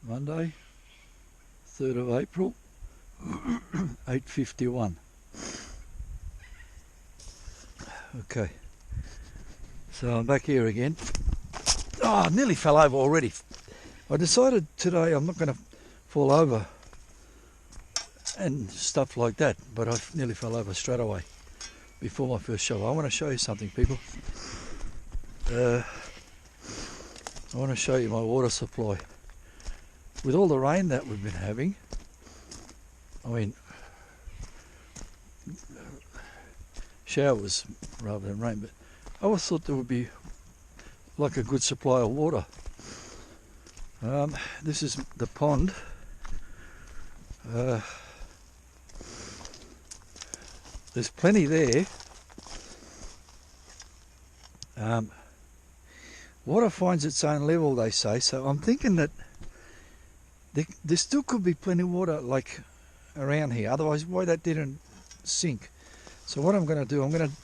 Monday, 3rd of April, 8:51. Okay, so I'm back here again. Oh, I nearly fell over already. I decided today I'm not going to fall over and stuff like that, but I nearly fell over straight away before my first show. I want to show you something, people. I want to show you my water supply. With all the rain that we've been having, I mean, showers rather than rain, but I always thought there would be like a good supply of water. This is the pond. There's plenty there. Water finds its own level, they say, so I'm thinking that there still could be plenty of water like around here, otherwise why that didn't sink. So what I'm going to do, I'm going to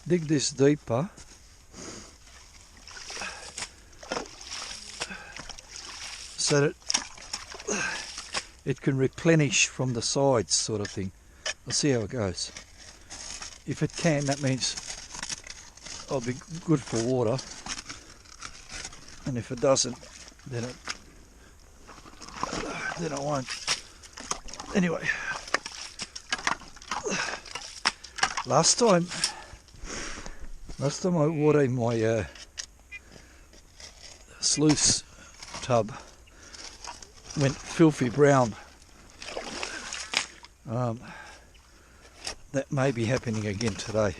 dig this deeper so that it can replenish from the sides, sort of thing. I'll see how it goes. If it can, that means I'll be good for water, and if it doesn't, then I won't. Anyway, last time I watered my sluice tub, went filthy brown. That may be happening again today,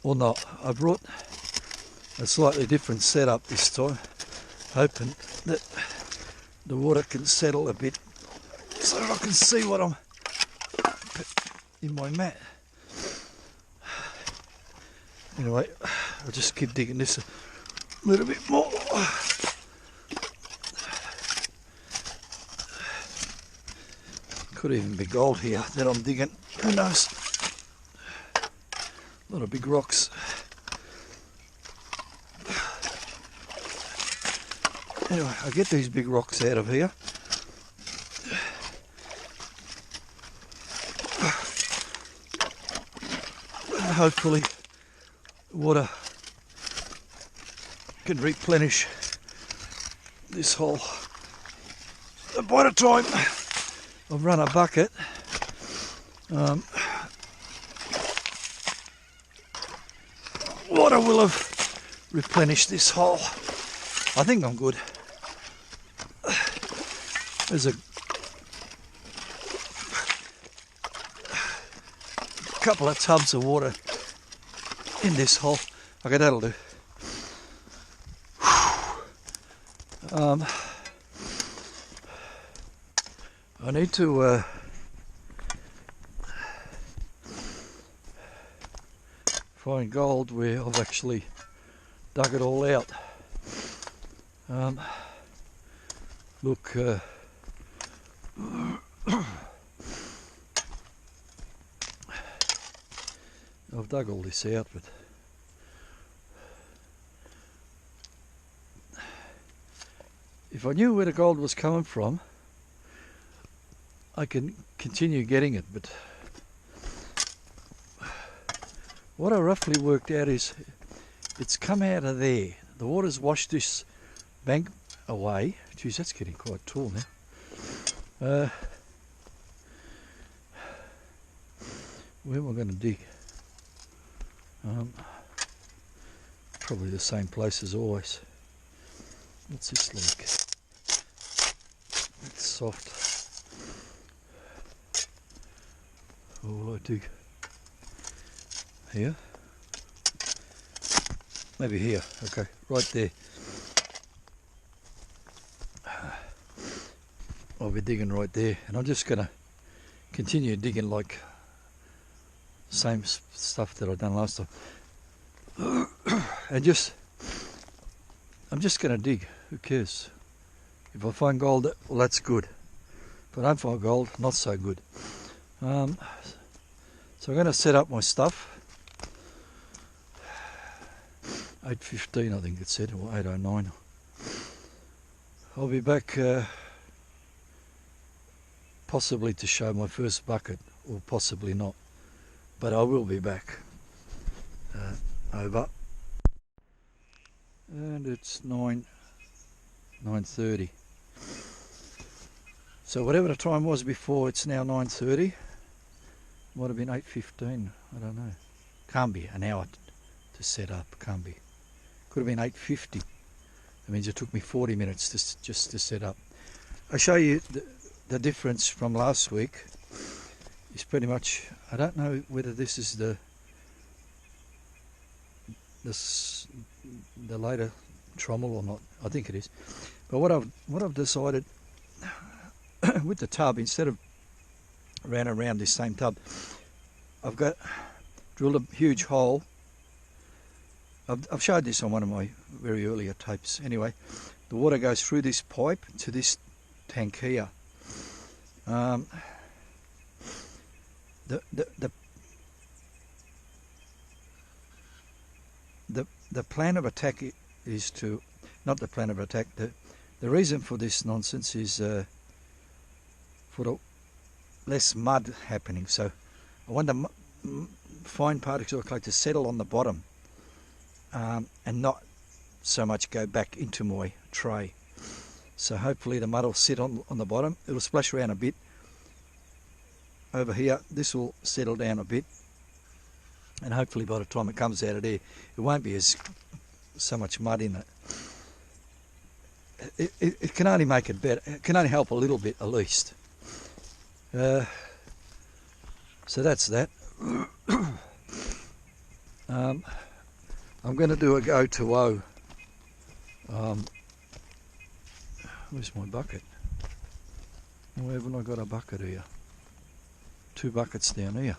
or not. I brought a slightly different setup this time, hoping that the water can settle a bit so I can see what I'm in my mat. Anyway, I'll just keep digging this a little bit more. Could even be gold here that I'm digging, who knows. A lot of big rocks. Anyway, I get these big rocks out of here. And hopefully water can replenish this hole. And by the time I've run a bucket, water will have replenished this hole. I think I'm good. There's a couple of tubs of water in this hole. Okay, that'll do. I need to find gold where I've actually dug it all out. Look, I've dug all this out, but if I knew where the gold was coming from, I can continue getting it. But what I roughly worked out is it's come out of there. The water's washed this bank away. Geez, that's getting quite tall now. Where am I going to dig? Probably the same place as always. What's this like? It's soft. What will I dig? Here? Maybe here. Okay, right there. I'll be digging right there, and I'm just going to continue digging like same stuff that I've done last time. And I'm just going to dig. Who cares? If I find gold, well, that's good. If I don't find gold, not so good. So I'm going to set up my stuff. 8:15 I think it said, or 8:09. I'll be back possibly to show my first bucket, or possibly not, but I will be back. Over. And it's 9:30. So whatever the time was before, it's now 9:30. Might have been 8:15, I don't know. Can't be an hour to set up, can't be. Could have been 8:50. That means it took me 40 minutes just to set up. I'll show you the difference from last week. It's pretty much, I don't know whether this is the later trommel or not. I think it is. But what I've decided with the tub, instead of around this same tub, I've drilled a huge hole. I've showed this on one of my very earlier tapes. Anyway, the water goes through this pipe to this tank here. The plan of attack is to, not the plan of attack, the reason for this nonsense is for the less mud happening. So I want the fine particles of clay to settle on the bottom and not so much go back into my tray. So hopefully the mud will sit on the bottom. It'll splash around a bit over here. This will settle down a bit, and hopefully by the time it comes out of there, it won't be so much mud in it. It can only make it better. It can only help a little bit at least. So that's that. I'm going to do a go to O. Where's my bucket? Why haven't I got a bucket here? 2 buckets down here.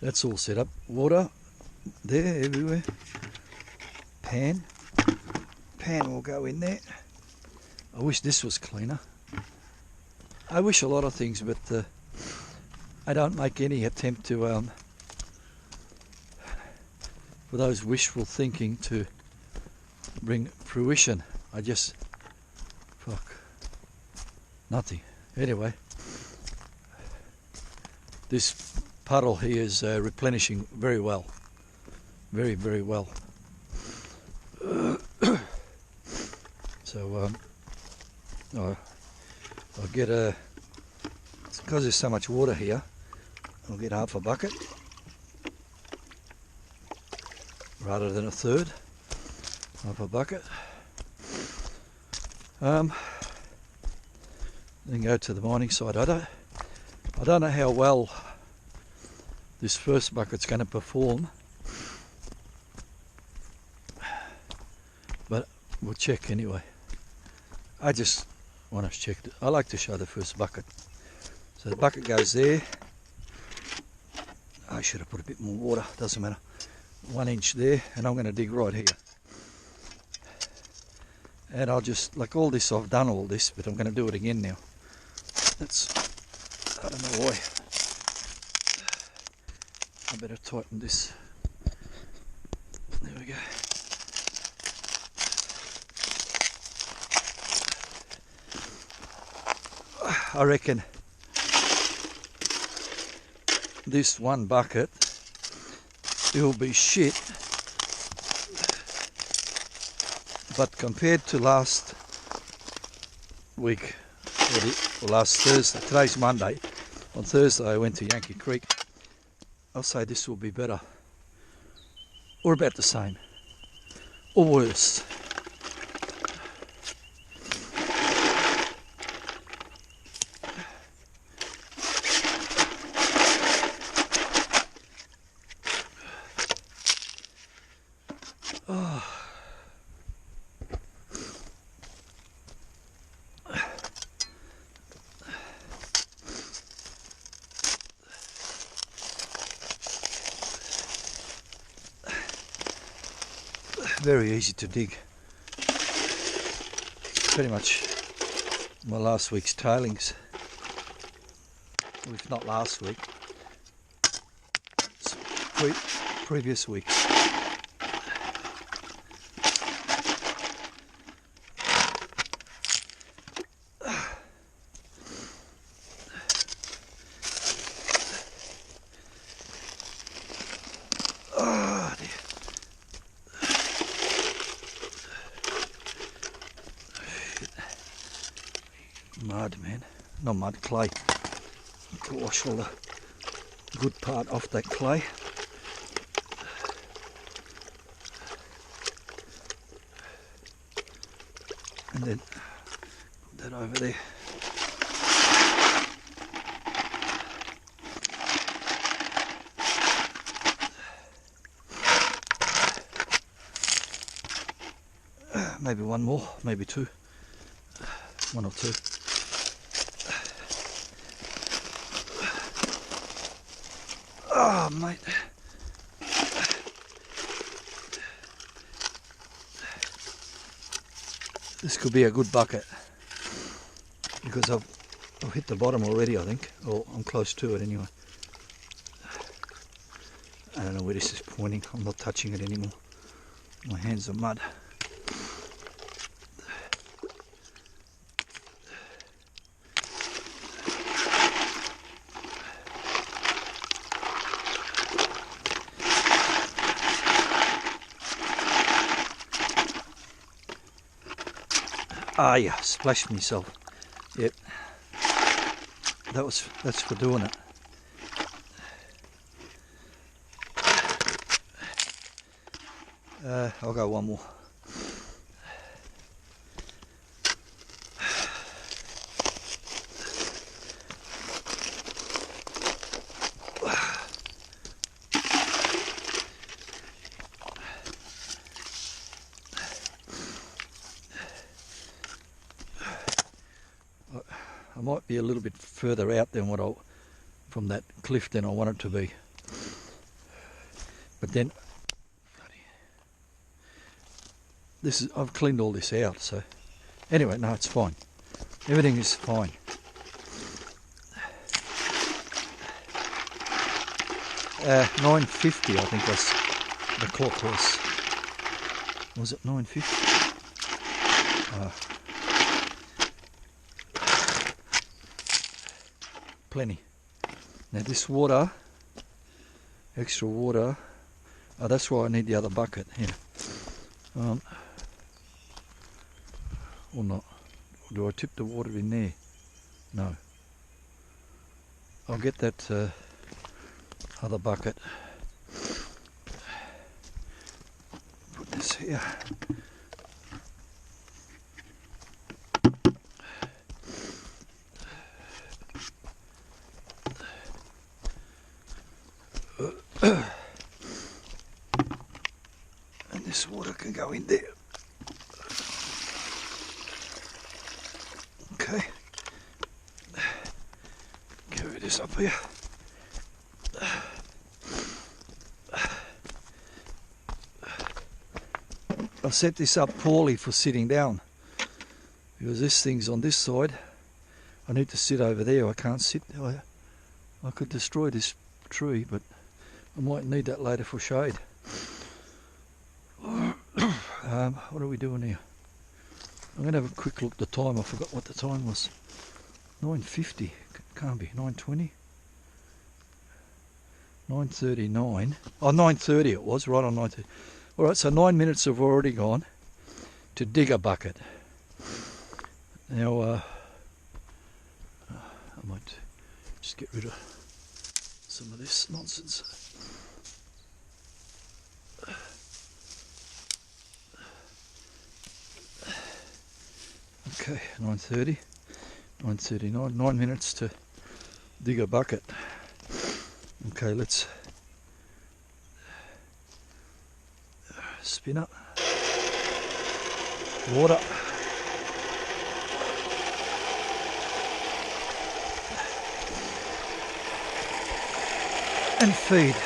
That's all set up. Water there everywhere. Pan will go in there. I wish this was cleaner. I wish a lot of things, but I don't make any attempt to for those wishful thinking to bring fruition. I just nothing. Anyway, this puddle here is replenishing very well, very well. So I'll get because there's so much water here, I'll get half a bucket rather than a third. Half a bucket. Then go to the mining site. I don't know how well this first bucket's going to perform, but we'll check anyway. I just want to check. I like to show the first bucket. So the bucket goes there. I should have put a bit more water, doesn't matter. 1 inch there, and I'm going to dig right here. And I'll just, like all this, I've done all this, but I'm going to do it again now. I don't know why. I better tighten this. There we go. I reckon this one bucket, it'll be shit, but compared to last week, or last Thursday, today's Monday, on Thursday I went to Yankee Creek, I'll say this will be better, or about the same, or worse. Very easy to dig. Pretty much my last week's tailings. if not last week, previous weeks. Oh dear. Mud, man. Not mud, clay. To wash all the good part off that clay. And then put that over there. Maybe one more, maybe two. One or two. Oh, mate. This could be a good bucket because I've hit the bottom already, I think, or I'm close to it anyway. I don't know where this is pointing. I'm not touching it anymore. My hands are mud. Ah, yeah, splashed myself. Yep, that's for doing it. I'll go one more. I might be a little bit further out than from that cliff than I want it to be. But then, I've cleaned all this out, so anyway, no, it's fine. Everything is fine. $9.50, I think was the clock was. Was it $9.50? Plenty. Now this water, extra water, that's why I need the other bucket here. Or not. Do I tip the water in there? No. I'll get that other bucket. Put this here. And this water can go in there. Okay. Carry this up here. I set this up poorly for sitting down because this thing's on this side. I need to sit over there. I can't sit. I could destroy this tree, but I might need that later for shade. What are we doing here? I'm going to have a quick look at the time. I forgot what the time was. 9:50. Can't be. 9:20. 9:39. Oh, 9:30 it was. Right on 9:30. Alright, so 9 minutes have already gone to dig a bucket. Now, I might just get rid of some of this nonsense. Okay, 9:30, 9:39, 9 minutes to dig a bucket. Okay, let's spin up. Water. And feed.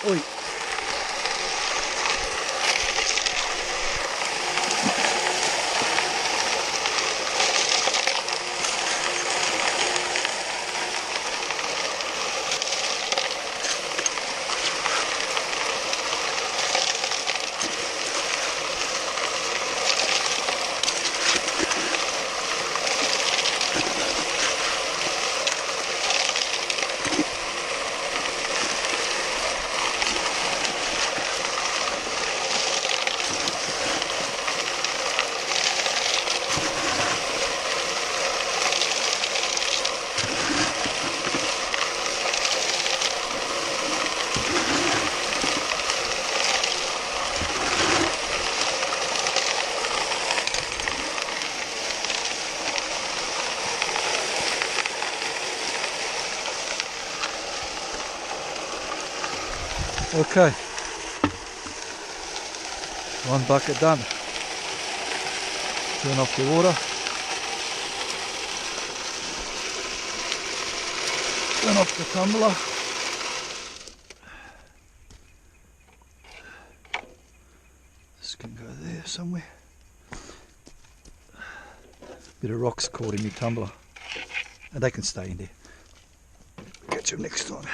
Oi. Okay, one bucket done. Turn off the water. Turn off the tumbler. This can go there somewhere. Bit of rocks caught in my tumbler. And they can stay in there. Catch them next time.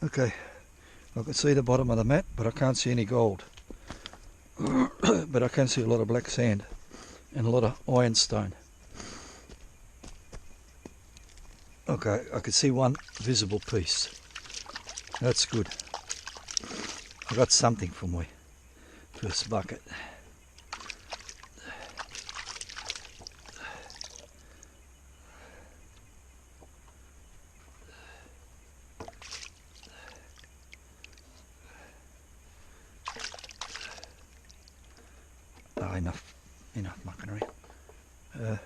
Okay. I can see the bottom of the mat, but I can't see any gold. But I can see a lot of black sand and a lot of ironstone. Okay, I can see one visible piece. That's good. I got something for my first bucket. Enough mucking around.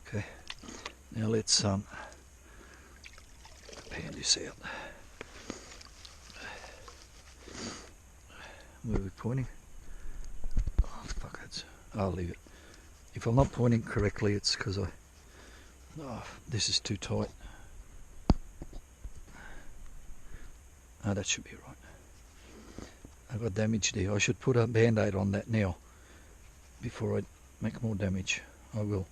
Okay, now let's pan this out. Where are we pointing? Oh fuck it! I'll leave it. If I'm not pointing correctly, it's because this is too tight. Oh, that should be right. I got damage there. I should put a band-aid on that now before I make more damage. I will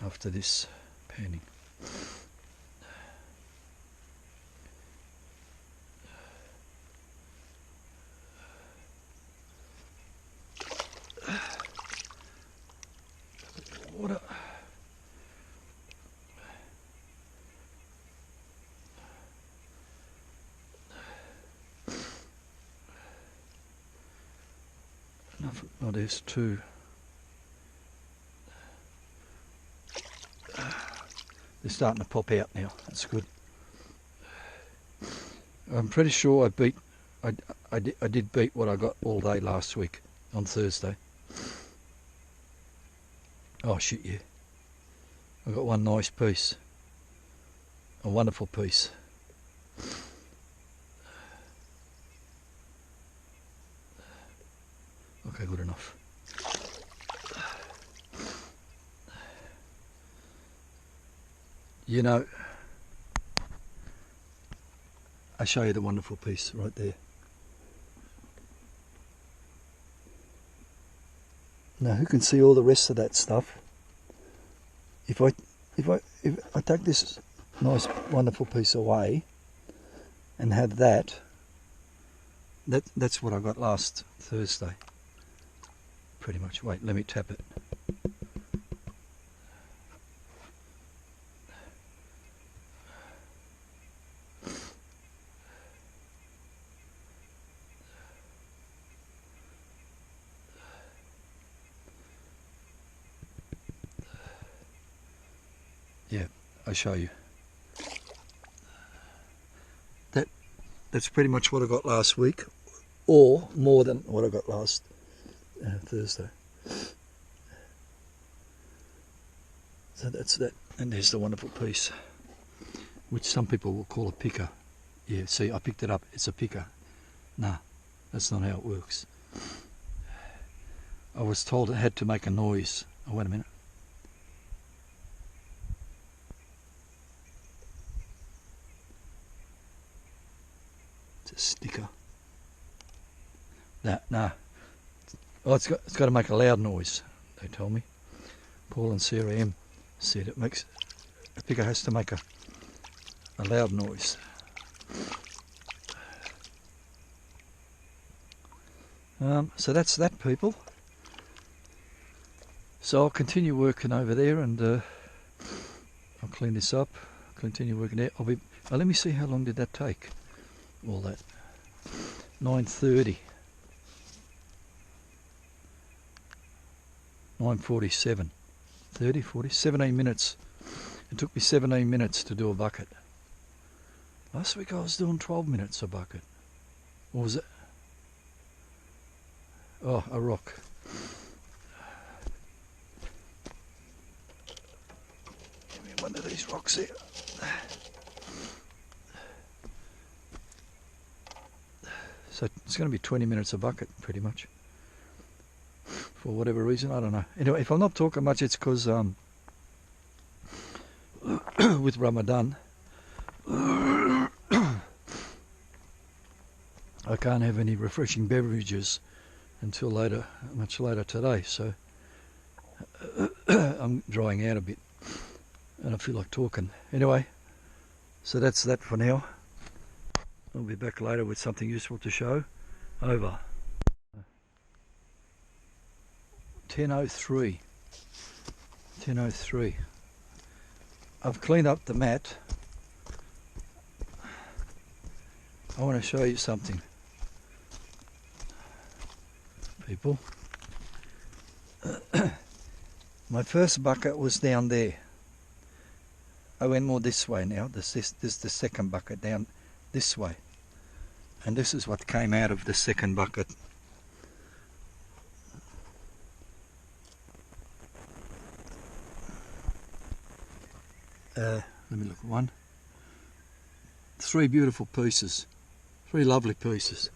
after this panning. Water. Oh, there's two. They're starting to pop out now. That's good. I'm pretty sure I did beat what I got all day last week on Thursday. Oh shit, yeah. I got one nice piece. A wonderful piece. Okay, good enough. You know, I show you the wonderful piece right there. Now, who can see all the rest of that stuff? If I take this nice, wonderful piece away and have that's what I got last Thursday. Pretty much. Wait, let me tap it. Yeah, I'll show you. That's pretty much what I got last week, or more than what I got last Thursday. So that's that, and there's the wonderful piece, which some people will call a picker. Yeah, see, I picked it up. It's a picker. Nah, that's not how it works. I was told it had to make a noise. Oh, wait a minute. the sticker. Nah. Oh, it's got to make a loud noise, they told me. Paul and Sarah M said it makes, a picker has to make a loud noise. So that's that, people. So I'll continue working over there, and I'll clean this up, continue working there. Let me see, how long did that take? All that. 9:30. 9:47. 30, 40, 17 minutes. It took me 17 minutes to do a bucket. Last week I was doing 12 minutes a bucket. What was it? Oh, a rock. Give me one of these rocks here. So it's going to be 20 minutes a bucket, pretty much. For whatever reason, I don't know. Anyway, if I'm not talking much, it's because with Ramadan, I can't have any refreshing beverages until later, much later today. So I'm drying out a bit, and I feel like talking. Anyway, so that's that for now. I'll be back later with something useful to show. Over. 10:03. 10:03. I've cleaned up the mat. I want to show you something, people. My first bucket was down there. I went more this way now. This is the second bucket down this way. And this is what came out of the second bucket. Let me look at one. 3 beautiful pieces. 3 lovely pieces.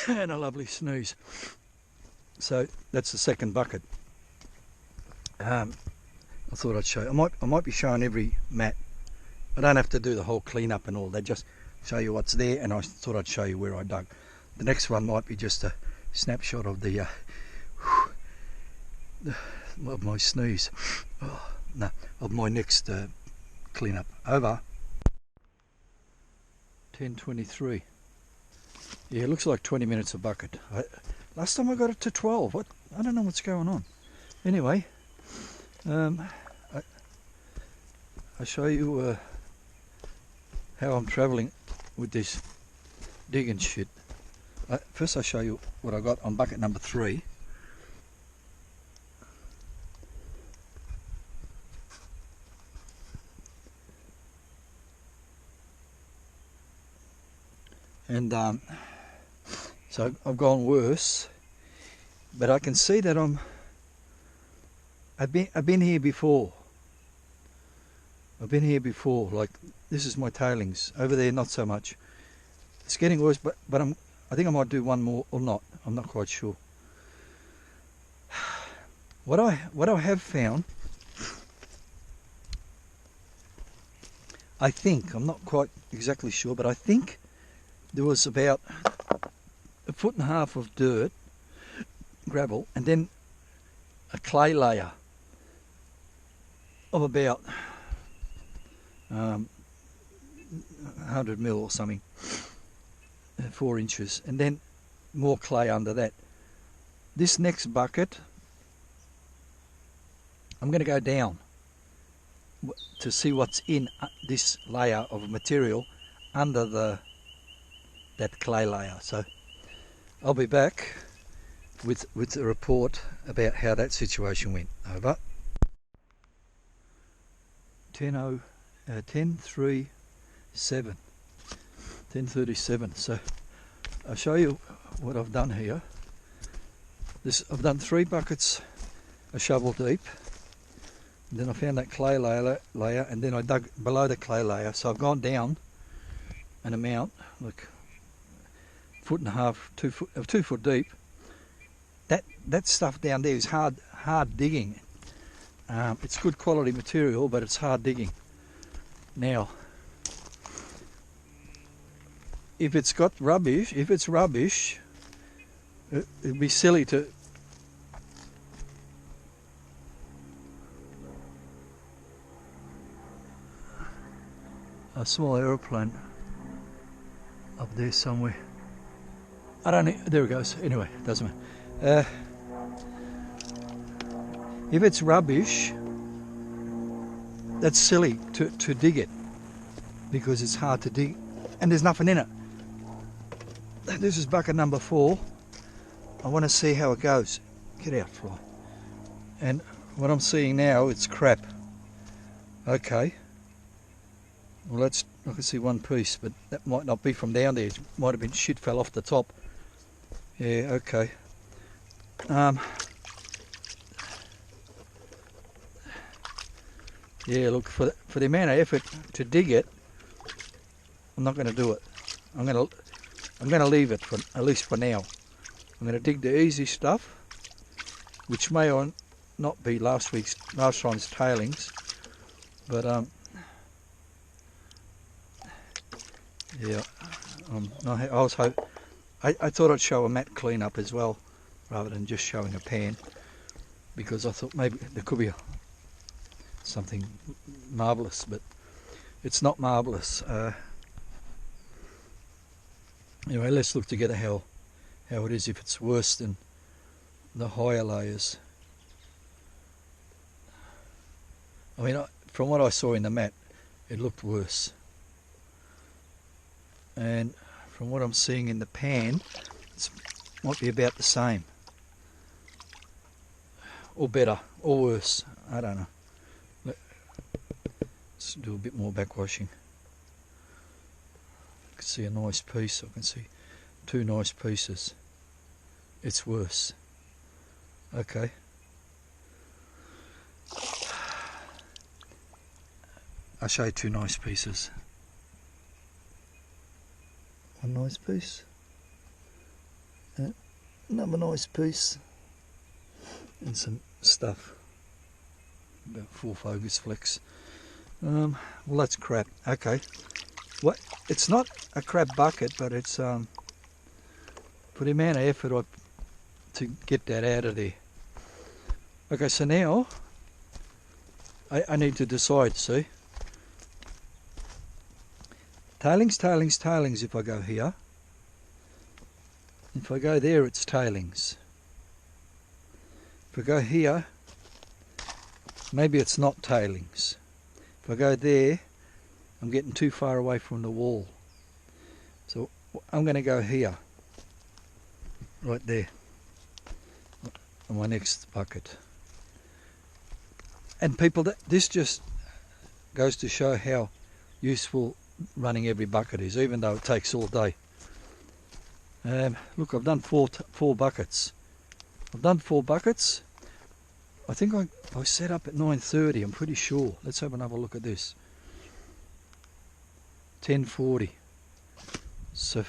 And a lovely sneeze. So that's the second bucket. I thought I'd show you. I might be showing every mat. I don't have to do the whole cleanup and all that. Just show you what's there, and I thought I'd show you where I dug. The next one might be just a snapshot of the of my sneeze. Oh, no, of my next cleanup. Over. 10:23. Yeah, it looks like 20 minutes a bucket. Last time I got it to 12. What? I don't know what's going on. Anyway, I show you how I'm travelling with this digging shit. First I show you what I got on bucket number 3. And so I've gone worse, but I can see that I've been here before. I've been here before. Like, this is my tailings. Over there, not so much. It's getting worse, but I think I might do one more or not. I'm not quite sure. What I have found, I think, I'm not quite exactly sure, but I think there was about 1.5 foot of dirt, gravel, and then a clay layer of about 100 mil or something, 4 inches, and then more clay under that. This next bucket, I'm going to go down to see what's in this layer of material under that clay layer. So I'll be back with a report about how that situation went. Over. 10:37. 10:37. So I'll show you what I've done here. I've done 3 buckets a shovel deep. And then I found that clay layer, and then I dug below the clay layer. So I've gone down an amount, like 1.5 foot, 2 foot deep. That stuff down there is hard hard digging. It's good quality material, but it's hard digging. Now, if it's rubbish, it'd be silly to a small aeroplane up there somewhere. I don't know, there it goes. Anyway, doesn't matter. If it's rubbish, that's silly to dig it, because it's hard to dig and there's nothing in it. This is bucket number 4. I want to see how it goes. Get out, fly. And what I'm seeing now, it's crap. Okay. Well, I can see one piece, but that might not be from down there. It might have been shit fell off the top. Yeah, okay. Yeah, look, for the amount of effort to dig it, I'm not going to do it. I'm going to leave it for at least for now. I'm going to dig the easy stuff, which may or not be last time's tailings, but yeah, I thought I'd show a mat cleanup as well, rather than just showing a pan, because I thought maybe there could be something marvellous, but it's not marvellous. Anyway, let's look together how it is, if it's worse than the higher layers. I mean, from what I saw in the mat, it looked worse. And from what I'm seeing in the pan, it might be about the same. Or better, or worse. I don't know. Let's do a bit more backwashing. I can see a nice piece. I can see 2 nice pieces. It's worse. Okay. I'll show you 2 nice pieces. One nice piece. Another nice piece. And some stuff. About 4 focus flecks. Well, that's crap. Okay. What? It's not a crap bucket, but it's for the amount of effort to get that out of there. Okay, so now I need to decide. See, tailings. If I go here, if I go there, it's tailings. If I go here, maybe it's not tailings. If I go there, I'm getting too far away from the wall. So I'm going to go here, right there, on my next bucket. And people, this just goes to show how useful running every bucket is, even though it takes all day. Look, I've done four buckets. I think I set up at 9:30, I'm pretty sure. Let's have another look at this. 10:40. So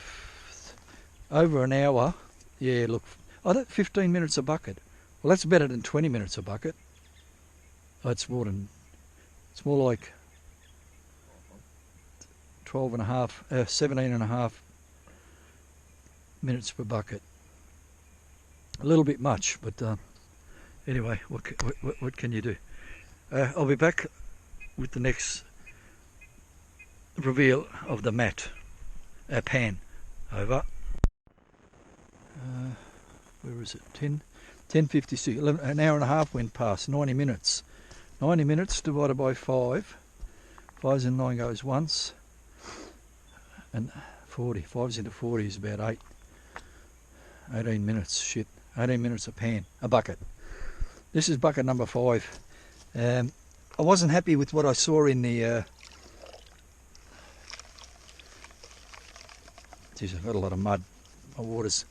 over an hour. Yeah, look. Oh, that 15 minutes a bucket. Well, that's better than 20 minutes a bucket. Oh, it's more like 17 and a half minutes per bucket. A little bit much, but anyway, what can you do? I'll be back with the next reveal of the mat. Pan. Over. Where is it? 10:56. An hour and a half went past. 90 minutes. 90 minutes divided by 5. 5's and 9 goes once. And 40. 5's into 40 is about 8. 18 minutes. Shit. 18 minutes a bucket. This is bucket number 5. I wasn't happy with what I saw in the... Geez, I've got a lot of mud. My water's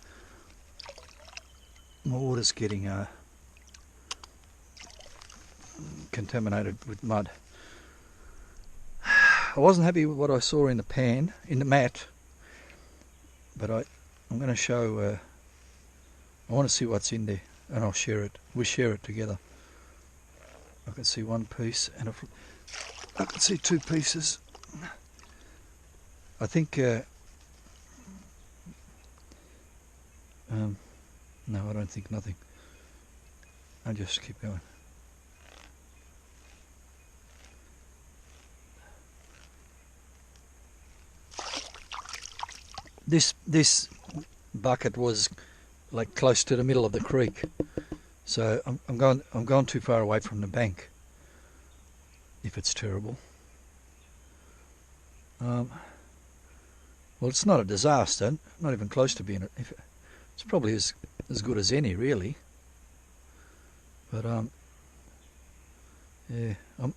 getting contaminated with mud. I wasn't happy with what I saw in the mat, but I'm going to show. I want to see what's in there. and I'll share it. We share it together. I can see one piece, and I can see two pieces. I think. No, I don't think nothing. I'll just keep going. This bucket was like close to the middle of the creek, so I'm going too far away from the bank. If it's terrible, well, it's not a disaster. Not even close to being. It's probably as good as any, really. But yeah, I'm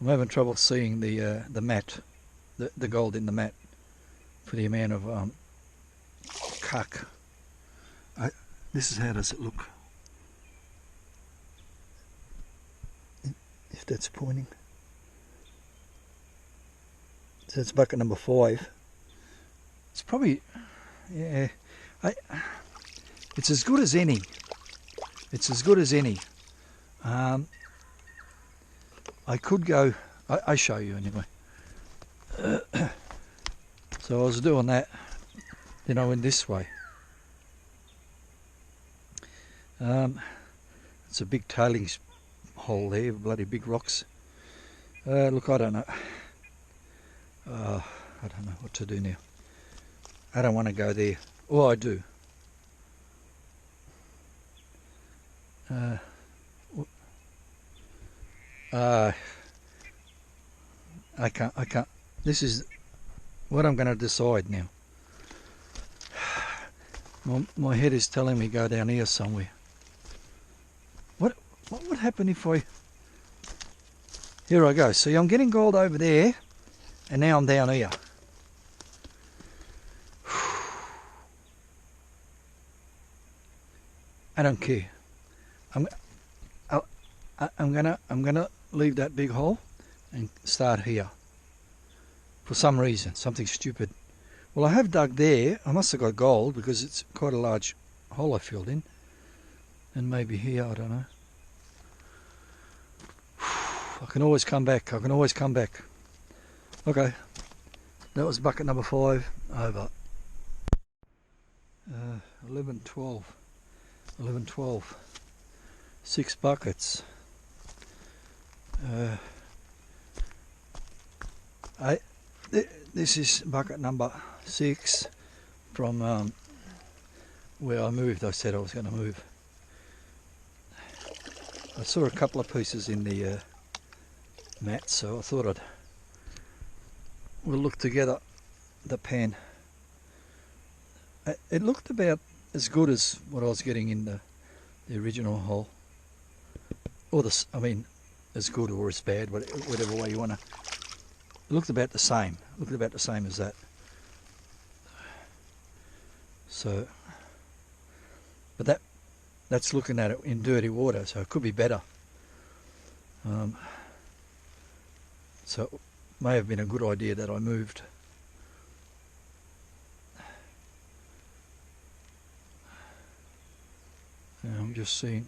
having trouble seeing the mat, the gold in the mat, for the amount of cuck. This is how does it look? If that's pointing. So it's bucket number 5. It's probably, yeah. It's as good as any. It's as good as any. I could go. I show you anyway. So I was doing that, you know, in this way. It's a big tailings hole there, bloody big rocks. Look, I don't know. I don't know what to do now. I don't want to go there. Oh, I do. I can't. This is what I'm going to decide now. My head is telling me go down here somewhere. What would happen if I... Here I go. See, I'm getting gold over there, and now I'm down here. I don't care. I'm gonna leave that big hole and start here. For some reason, something stupid. Well, I have dug there. I must have got gold because it's quite a large hole I filled in. And maybe here, I don't know. I can always come back. I can always come back. Okay, that was bucket number 5 over. 11, 12. 11, 12. 6 buckets. This is bucket number 6 from where I moved. I said I was going to move. I saw a couple of pieces in the mat, so I thought we'll look together the pan. It looked about as good as what I was getting in the original hole, or I mean, as good or as bad, whatever way you want to. It looked about the same. It looked about the same as that. So, but that's looking at it in dirty water, so it could be better. So it may have been a good idea that I moved. And I'm just seeing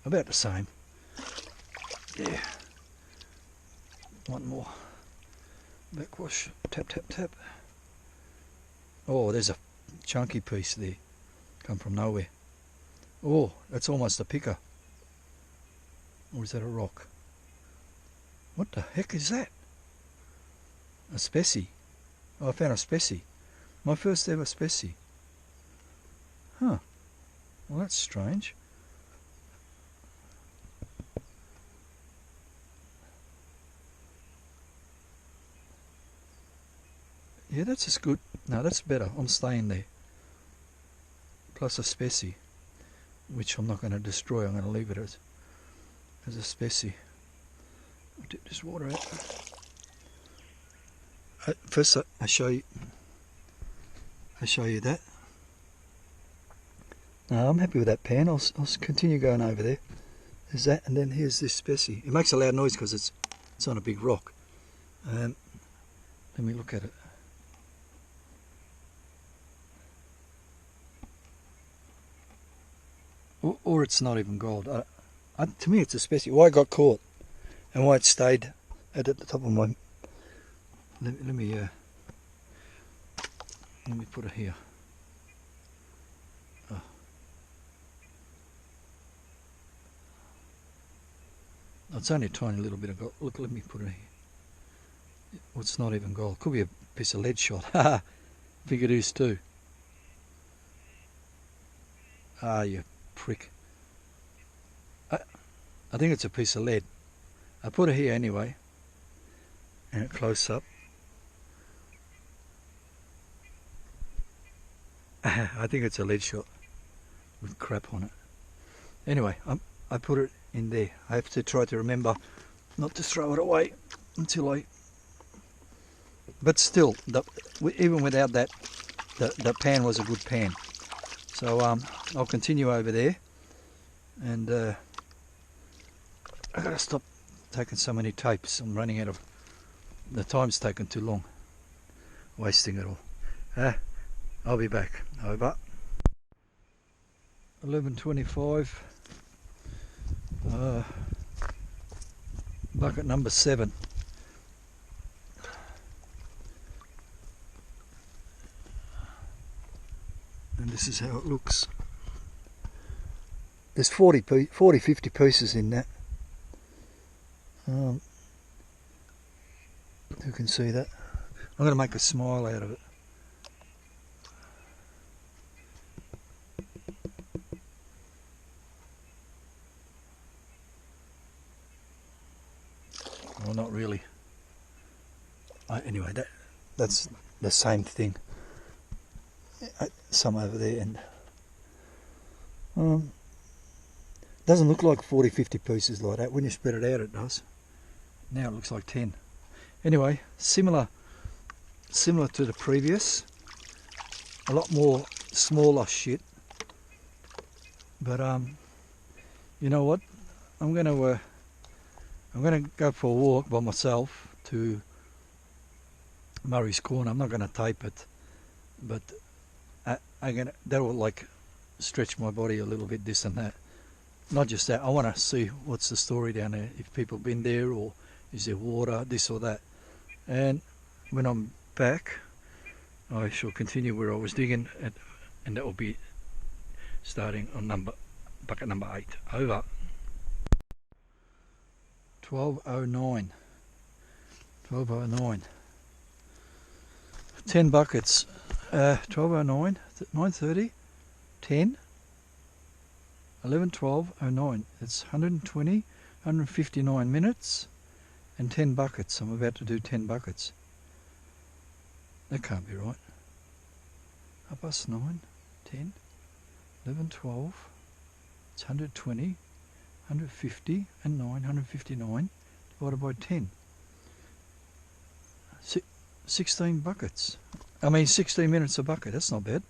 about the same. Yeah. One more. Backwash. Tap, tap, tap. Oh, there's a chunky piece there. Come from nowhere. Oh, that's almost a picker. Or is that a rock? What the heck is that? A specie. Oh, I found a specie. My first ever specie. Huh. Well, that's strange. Yeah, that's as good. No, that's better. I'm staying there. Plus a specie, which I'm not going to destroy. I'm going to leave it as a specie. I'll dip this water out. First, I show you that. No, I'm happy with that pan. I'll continue going over there. There's that, and then here's this specie. It makes a loud noise because it's on a big rock. Let me look at it. or it's not even gold. To me it's a specie. Why it got caught and why it stayed at the top of my... Let me put it here. Oh. It's only a tiny little bit of gold. Look, let me put it here. Well, it's not even gold. Could be a piece of lead shot. Haha, I think it is too. Ah, you prick. I think it's a piece of lead. I put it here anyway, and it close up. I think it's a lead shot with crap on it. Anyway, I put it in there. I have to try to remember not to throw it away until I... But still, even without that, the pan was a good pan. So I'll continue over there, and I gotta stop taking so many tapes. I'm running out of... The time's taken too long. Wasting it all. I'll be back. Over. 11:25. Bucket number 7. And this is how it looks. There's 50 pieces in that. Who can see that? I'm going to make a smile out of it. Well, not really. Anyway, that's the same thing. Some over there, and doesn't look like 40-50 pieces like that. When you spread it out, it does. Now it looks like 10. Anyway, similar to the previous. A lot more smaller shit. But you know what? I'm gonna go for a walk by myself to Murray's Corner. I'm not gonna tape it, but that will like stretch my body a little bit, this and that. Not just that, I want to see what's the story down there, if people have been there, or is there water, this or that. And when I'm back, I shall continue where I was digging, and that will be starting on bucket number 8. Over. 12:09. 12:09. 10 buckets. 12:09, 9:30, 10, 11, 12, 09. It's 120, 159 minutes and 10 buckets. I'm about to do 10 buckets. That can't be right. 9, 10, 11, 12. It's 120, 150 and 9, 159 divided by 10. 16 buckets. 16 minutes a bucket. That's not bad.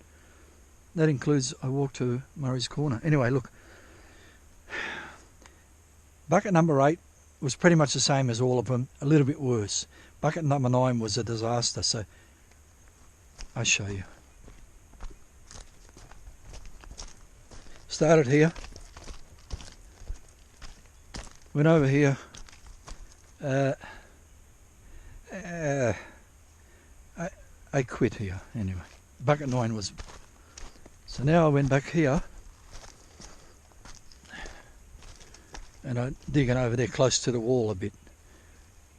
That includes I walk to Murray's Corner. Anyway, look. Bucket number 8 was pretty much the same as all of them, a little bit worse. Bucket number 9 was a disaster, so I'll show you. Started here. Went over here. I quit here anyway. Bucket 9 was... So now I went back here and I'm digging over there close to the wall a bit.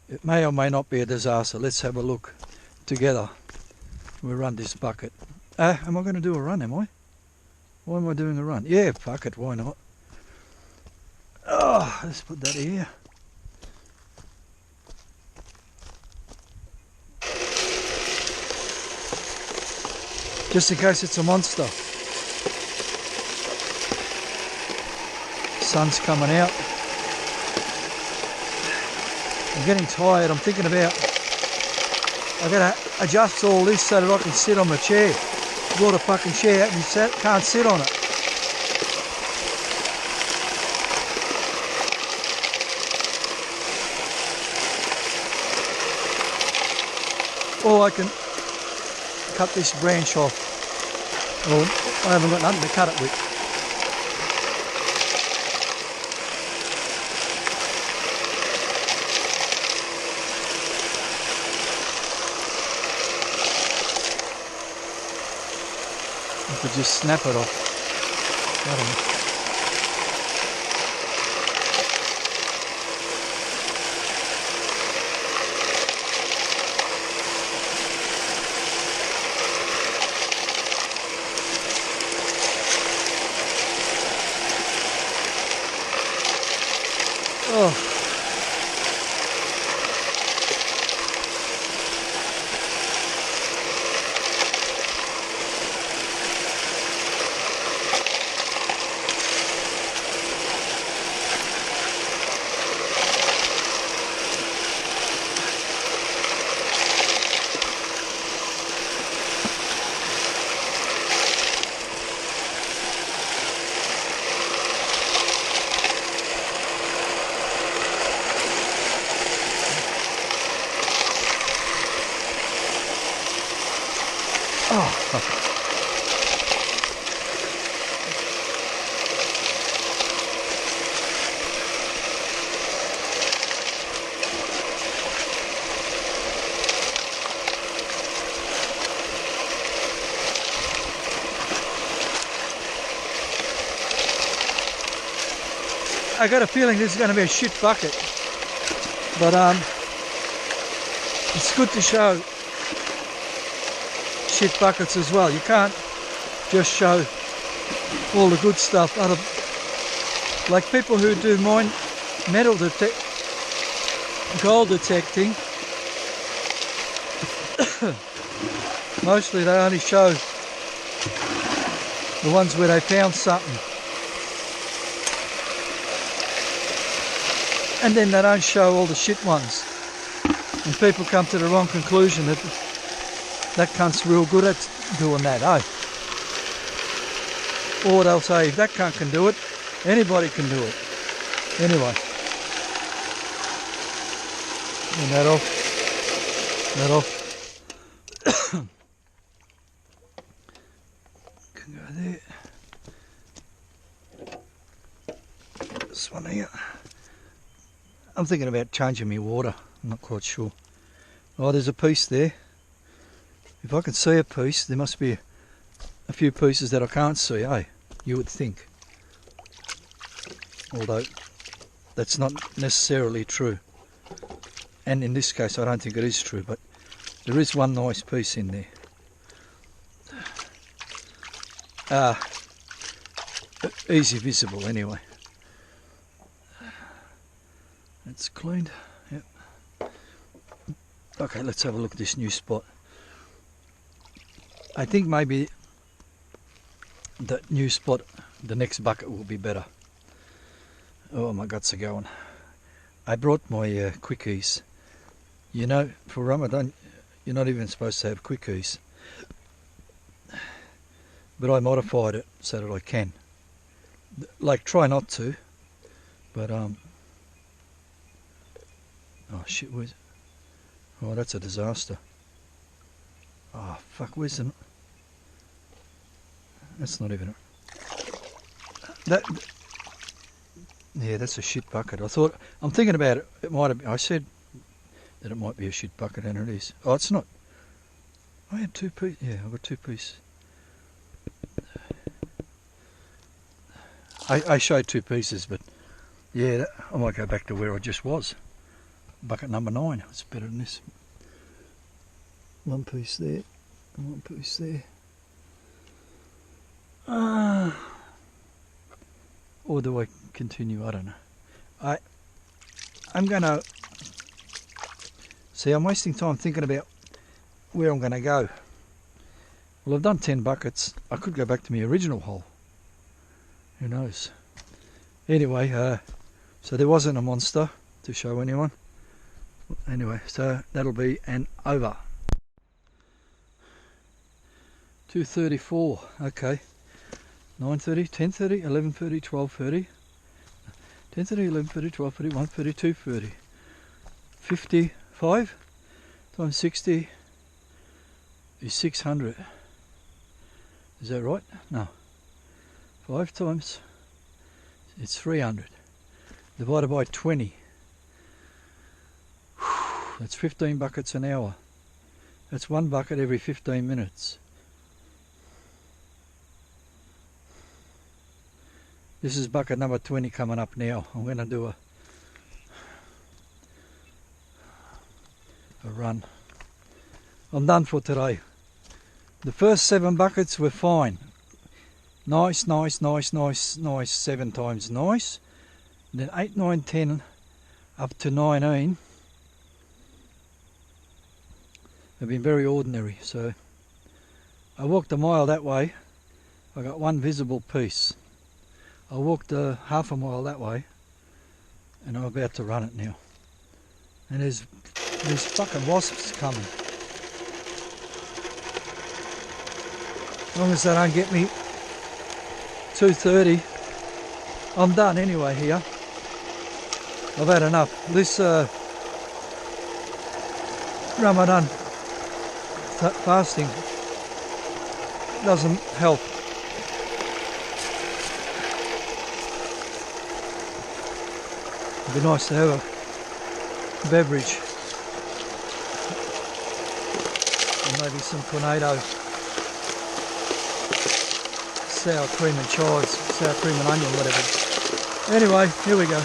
It may or may not be a disaster. Let's have a look together. We'll run this bucket. Am I going to do a run, am I? Why am I doing a run? Yeah, fuck it, why not? Oh, let's put that here. Just in case it's a monster. Sun's coming out. I'm getting tired. I'm thinking about I've got to adjust all this so that I can sit on my chair. Brought a fucking chair out and you can't sit on it. Or I can cut this branch off. Well, I haven't got nothing to cut it with. I could just snap it off. I don't know. Oh. Oh. I got a feeling this is going to be a shit bucket, but it's good to show shit buckets as well. You can't just show all the good stuff. Like people who do gold detecting, mostly they only show the ones where they found something, and then they don't show all the shit ones, and people come to the wrong conclusion that that cunt's real good at doing that, eh? Or they'll say, if that cunt can do it, anybody can do it. Anyway. And that off. That off. Can go there. This one here. I'm thinking about changing my water. I'm not quite sure. Oh, there's a piece there. If I can see a piece, there must be a few pieces that I can't see, eh? You would think. Although, that's not necessarily true. And in this case, I don't think it is true, but there is one nice piece in there. Easy visible, anyway. It's cleaned, yep. Okay, let's have a look at this new spot. I think maybe the new spot, the next bucket will be better. Oh, my guts are going. I brought my quickies. You know, for Ramadan, you're not even supposed to have quickies. But I modified it so that I can. Like, try not to, but oh shit, where's it? Oh, that's a disaster. Oh fuck, where's the... That's not even... Yeah, that's a shit bucket. I'm thinking about it. It might have... I said that it might be a shit bucket, and it is. Oh, it's not. I had 2 pieces. Yeah, I've got 2 pieces. I showed 2 pieces, but yeah, I might go back to where I just was. Bucket number 9. It's better than this. 1 piece there. 1 piece there. Or do I continue? I don't know. I'm gonna see. I'm wasting time thinking about where I'm gonna go. Well, I've done 10 buckets. I could go back to my original hole. Who knows? Anyway, so there wasn't a monster to show anyone. Anyway, so that'll be an over. 2:34. Okay. 9:30, 10:30, 11:30, 12:30, 10:30, 11:30, 12:30, 1:30, 2:30. 55 times 60 is 600. Is that right? No. 5 times, it's 300. Divided by 20. That's 15 buckets an hour. That's 1 bucket every 15 minutes. This is bucket number 20 coming up now. I'm going to do a run. I'm done for today. The first 7 buckets were fine. Nice, nice, nice, nice, nice. 7 times nice. And then 8, 9, 10 up to 19 have been very ordinary. So I walked a mile that way. I got 1 visible piece. I walked half a mile that way, and I'm about to run it now. And there's fucking wasps coming. As long as they don't get me 2:30, I'm done anyway here. I've had enough. This Ramadan fasting doesn't help. It'd be nice to have a beverage and maybe some tornado sour cream and chives, sour cream and onion, whatever. Anyway, here we go.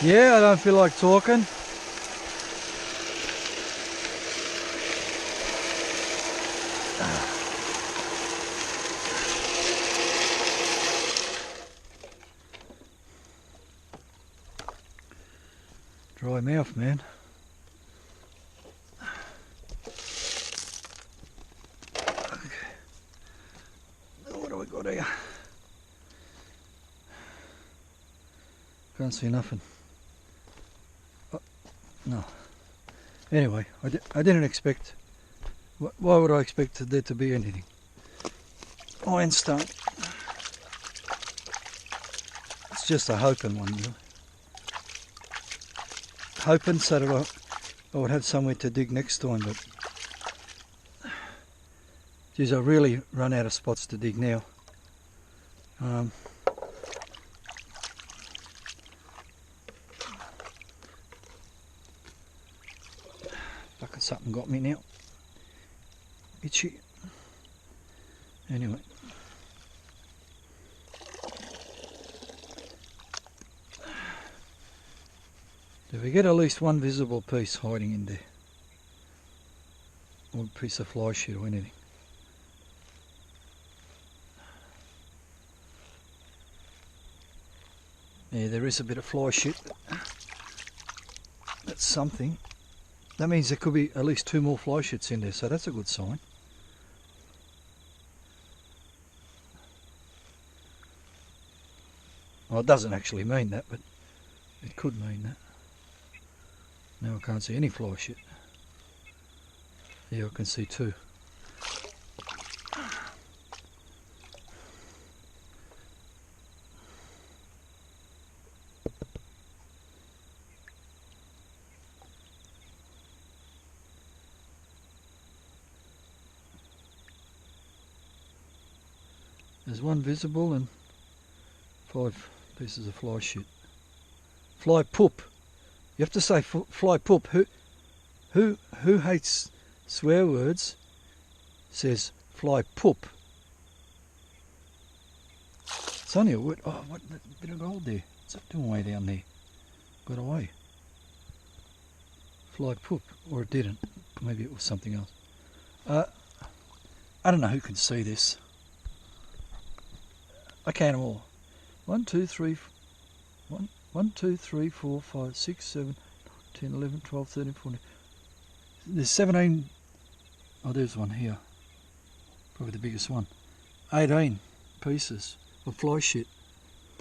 Yeah, I don't feel like talking. Dry mouth, man. Okay. What do we got here? Can't see nothing. No. Anyway, I didn't expect. Why would I expect there to be anything? Ironstone. It's just a hoping one, really. Hoping so that I would have somewhere to dig next time, but geez, I really run out of spots to dig now. Fucking something got me now. Itchy. Anyway. Do we get at least 1 visible piece hiding in there? Or a piece of fly shit or anything? Yeah, there is a bit of fly shit. That's something. That means there could be at least 2 more fly shits in there, so that's a good sign. Well, it doesn't actually mean that, but it could mean that. Now I can't see any fly shit. Yeah, I can see 2. There's one visible and 5 pieces of fly shit. Fly poop. You have to say fly poop. Who hates swear words says fly poop. It's only a word. Oh, what a bit of gold there. What's it doing way down there? Got away. Fly poop. Or it didn't. Maybe it was something else. I don't know who can see this. I count them all. 1, 2, 3, 1, 2, 3, 4, 5, 6, 7, 10, 11, 12, 13, 14. There's 17. Oh, there's one here. Probably the biggest one. 18 pieces of fly shit.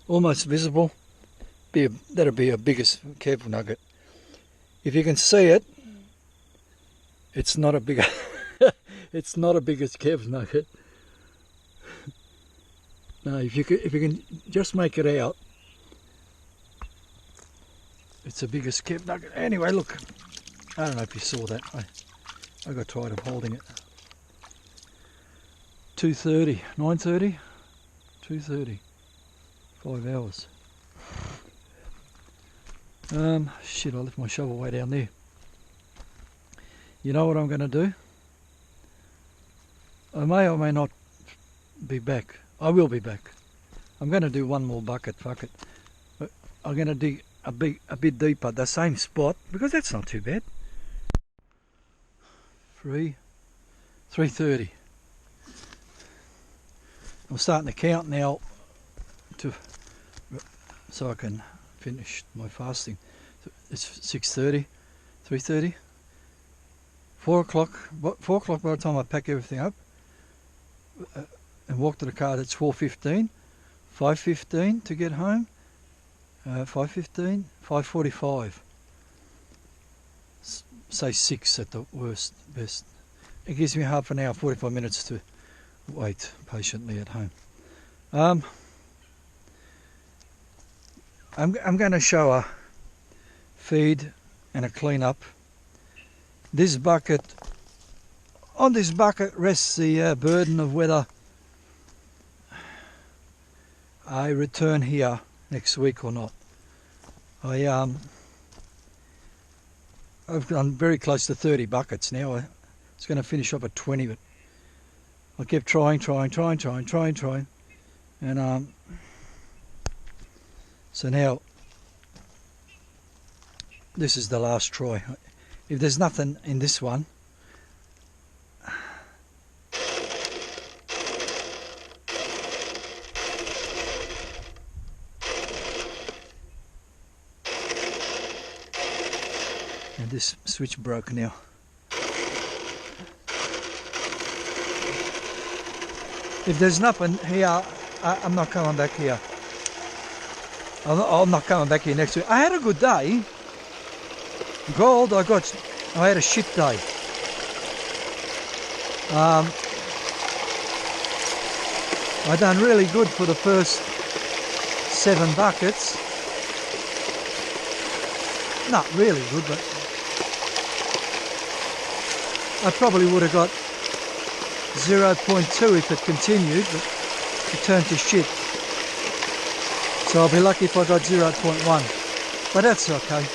Almost visible. That'll be a biggest careful nugget. If you can see it, it's not a bigger. It's not a biggest careful nugget. No, if you can just make it out, it's the biggest careful nugget. Anyway, look. I don't know if you saw that. I got tired of holding it. 2:30, 9:30, 2:30, 5 hours. Shit, I left my shovel way down there. You know what I'm going to do? I may or may not be back. I will be back. I'm going to do one more bucket, fuck it. But I'm going to dig a bit deeper, the same spot, because that's not too bad. 3:30. I'm starting to count now so I can finish my fasting. It's 6:30, 3:30, 4 o'clock. 4 o'clock by the time I pack everything up and walk to the car. That's 4:15, 5:15 to get home. 5:15, 5:45. Say 6 at the best. It gives me half an hour, 45 minutes to wait patiently at home. I'm going to show a feed and a clean up. This bucket, on this bucket rests the burden of whether I return here next week or not. I've gone very close to 30 buckets now. It's going to finish up at 20, but I kept trying, and so now this is the last try. If there's nothing in this one, and this switch broke now. If there's nothing here, I'm not coming back here. I'm not coming back here next week. I had a good day. Gold, I had a shit day. I done really good for the first 7 buckets. Not really good, but I probably would have got 0.2 if it continued, but it turned to shit. So I'll be lucky if I got 0.1. But that's okay.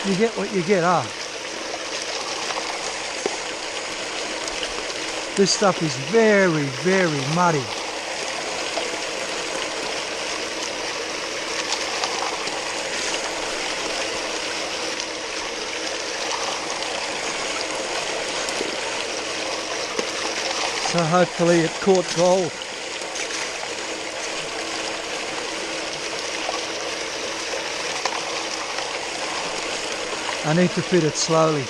You get what you get, This stuff is very, very muddy. So hopefully it caught gold. I need to feed it slowly.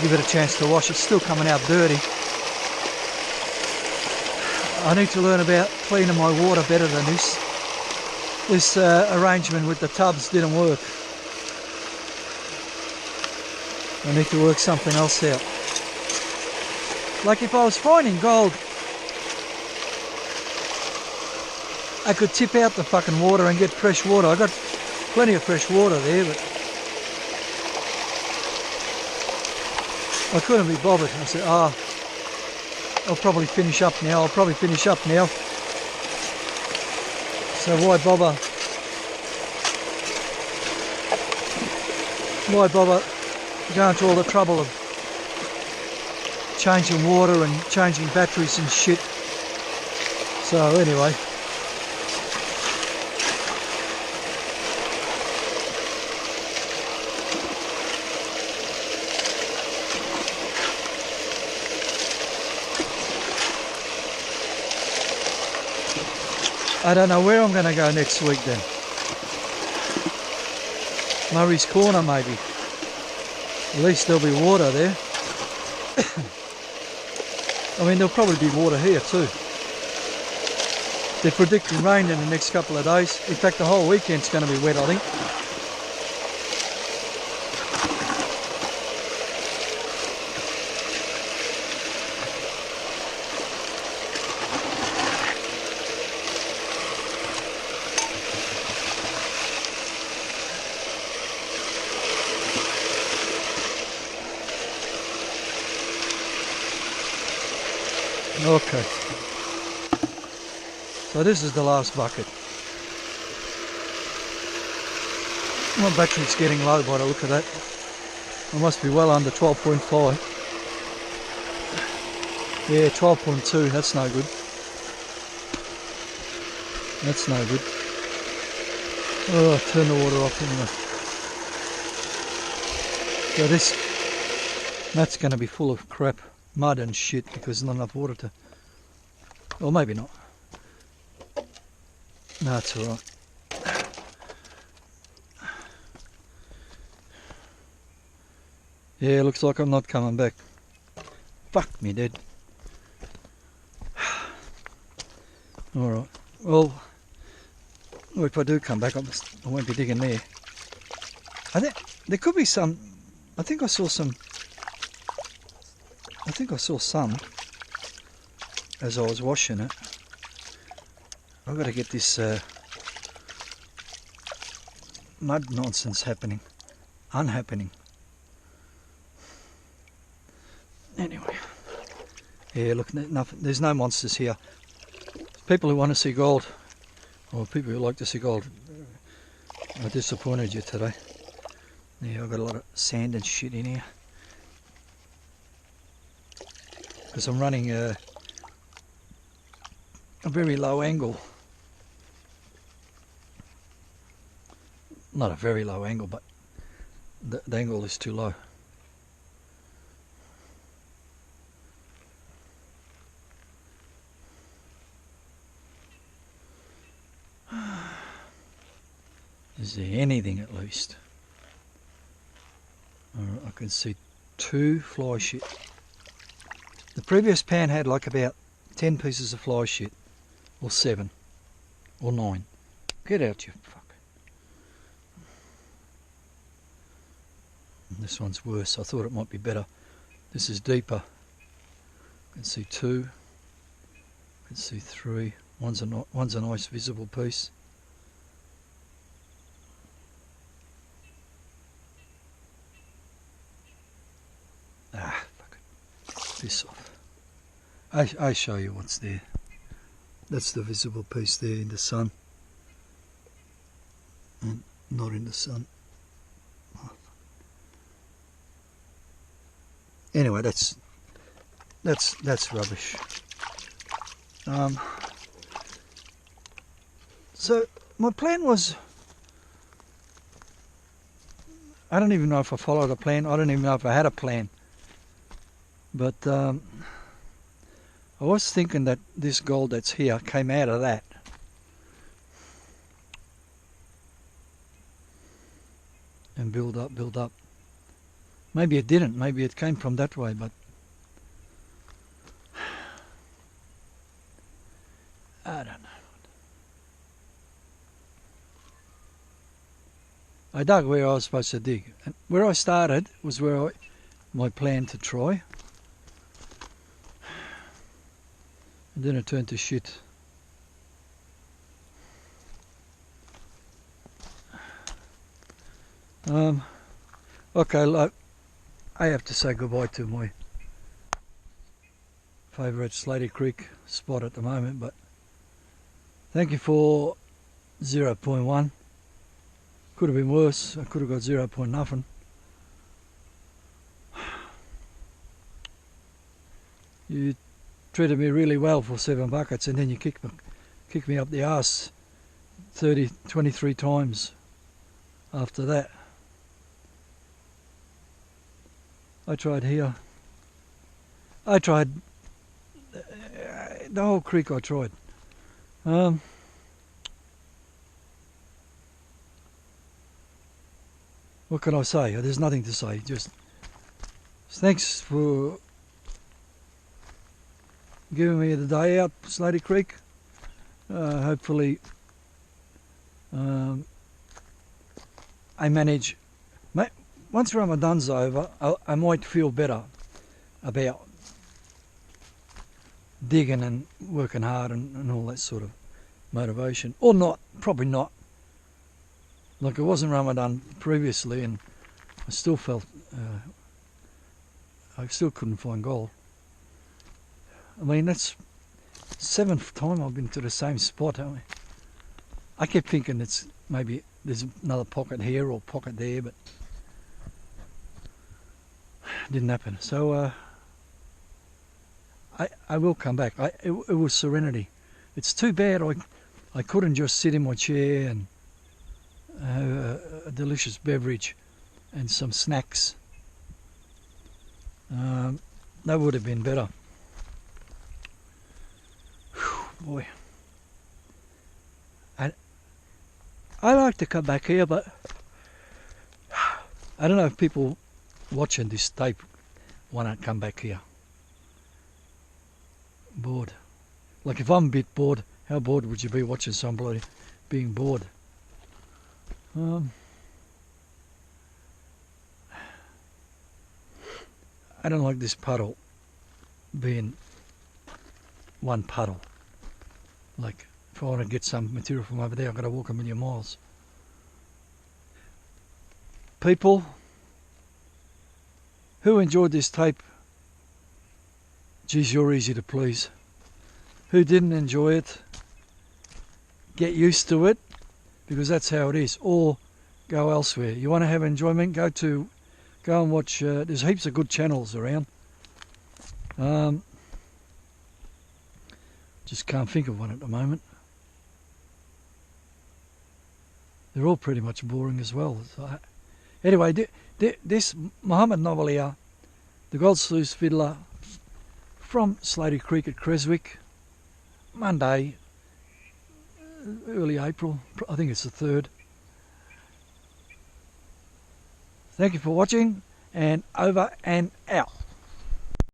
Give it a chance to wash. It's still coming out dirty. I need to learn about cleaning my water better than this. This arrangement with the tubs didn't work. I need to work something else out. Like if I was finding gold, I could tip out the fucking water and get fresh water. I got plenty of fresh water there, but I couldn't be bothered. I said, I'll probably finish up now. So why bother? Why bother going to all the trouble of changing water and changing batteries and shit? So anyway. I don't know where I'm going to go next week then. Murray's Corner maybe. At least there'll be water there. I mean, there'll probably be water here too. They're predicting rain in the next couple of days. In fact, the whole weekend's going to be wet, I think. Okay, so this is the last bucket. My battery's getting low by the look of that. I must be well under 12.5. Yeah, 12.2, that's no good. That's no good. Oh, I'll turn the water off anyway. So that's going to be full of crap. Mud and shit because there's not enough water to... Or maybe not. No, it's alright. Yeah, looks like I'm not coming back. Fuck me dead. Alright. Well, if I do come back, I won't be digging there. I think there could be some... I think I saw some as I was washing it. I've got to get this mud nonsense unhappening. Anyway, yeah, look, there's no monsters here. People who want to see gold, or people who like to see gold, I disappointed you today. Yeah, I've got a lot of sand and shit in here. Because I'm running a very low angle. Not a very low angle, but the angle is too low. Is there anything at least? Alright, I can see 2 fly shit. The previous pan had like about 10 pieces of fly shit, or 7, or 9. Get out, you fuck. And this one's worse. I thought it might be better. This is deeper. I can see 2. I can see 3. One's a nice visible piece. Ah, fuck it. Piss off. I show you what's there. That's the visible piece there in the sun. And not in the sun. Oh. Anyway, that's rubbish. So my plan was, I don't even know if I followed a plan. I don't even know if I had a plan. But I was thinking that this gold that's here came out of that. And build up. Maybe it didn't. Maybe it came from that way, but I don't know. I dug where I was supposed to dig. And where I started was where my plan to try. And then it turned to shit. Okay, look, I have to say goodbye to my favourite Slady Creek spot at the moment, but thank you for 0.1. Could have been worse. I could have got 0. Nothing. You treated me really well for 7 buckets, and then you kicked me up the arse 23 times after that. I tried here. I tried the whole creek. I tried. What can I say? There's nothing to say. Just thanks for giving me the day out, Slady Creek. Hopefully I manage. Once Ramadan's over, I might feel better about digging and working hard and all that sort of motivation. Or not, probably not. Like it wasn't Ramadan previously, and I still felt I still couldn't find gold. I mean, that's 7th time I've been to the same spot. I kept thinking it's maybe there's another pocket here or pocket there, but it didn't happen. So I will come back. It was serenity. It's too bad I couldn't just sit in my chair and have a delicious beverage and some snacks. That would have been better. Whew, boy, I like to come back here, but I don't know if people watching this tape want to come back here. Bored. Like if I'm a bit bored, how bored would you be watching somebody being bored? I don't like this puddle being one puddle. Like if I want to get some material from over there, I've got to walk 1,000,000 miles. People who enjoyed this tape, geez, you're easy to please. Who didn't enjoy it, get used to it, because that's how it is, or go elsewhere. You want to have enjoyment, go and watch, there's heaps of good channels around. Just can't think of one at the moment. They're all pretty much boring as well. So, anyway, this Muhammad novel here, the Gold Sluice Fiddler from Slady Creek at Creswick, Monday, early April, I think it's the 3rd. Thank you for watching, and over and out.